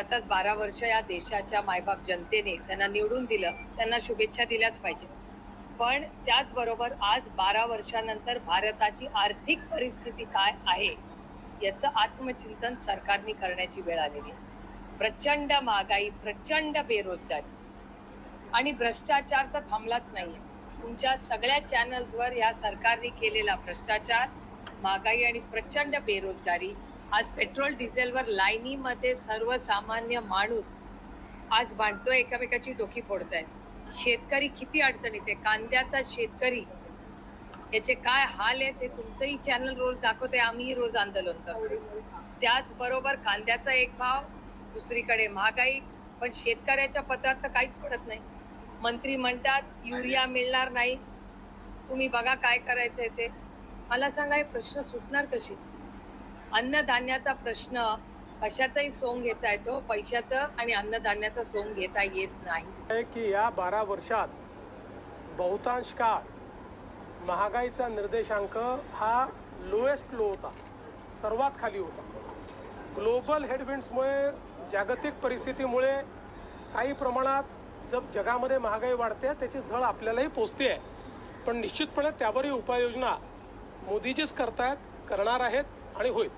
आताच 12 वर्ष या देशाच्या मायबाप जनतेने त्यांना निवडून दिलं, त्यांना शुभेच्छा दिल्याच पाहिजे. पण त्याचबरोबर आज 12 वर्षानंतर भारताची आर्थिक परिस्थिती काय आहे याचं आत्मचिंतन सरकारने करण्याची वेळ आलेली आहे. प्रचंड महागाई, प्रचंड बेरोजगारी आणि भ्रष्टाचार तर थांबलाच नाहीये. तुमच्या सगळ्या चॅनल्सवर या सरकारने केलेला भ्रष्टाचार, महागाई आणि प्रचंड बेरोजगारी, आज पेट्रोल डिझेलवर लाईनीमध्ये सर्वसामान्य माणूस आज भांडतोय, एकामेकाची डोकी फोडतायत. शेतकरी किती अडचणीत आहे. कांद्याचा शेतकरी याचे काय हाल आहे ते तुमचंही चॅनल रोज दाखवते, आम्हीही रोज आंदोलन करतो. त्याचबरोबर कांद्याचा एक भाव, दुसरीकडे महागाई, पण शेतकऱ्याच्या पत्रात तर काहीच पडत नाही. मंत्री म्हणतात युरिया मिळणार नाही, तुम्ही बघा काय करायचंय ते. मला सांगा, हे प्रश्न सुटणार कशी? अन्नधान्याचा प्रश्न कशाचाही सोंग घेता येतो, पैशाचं आणि अन्नधान्याचा सोंग घेता येत नाही. की या 12 वर्षात बहुतांश काळ महागाईचा निर्देशांक हा लोएस्ट लो होता, सर्वात खाली होता. ग्लोबल हेडविंड्समुळे, जागतिक परिस्थितीमुळे काही प्रमाणात जब जगामध्ये महागाई वाढते त्याची झळ आपल्यालाही पोचते आहे. पण निश्चितपणे त्यावरही उपाययोजना मोदीजीच करतायत, करणार आहेत आणि होईल.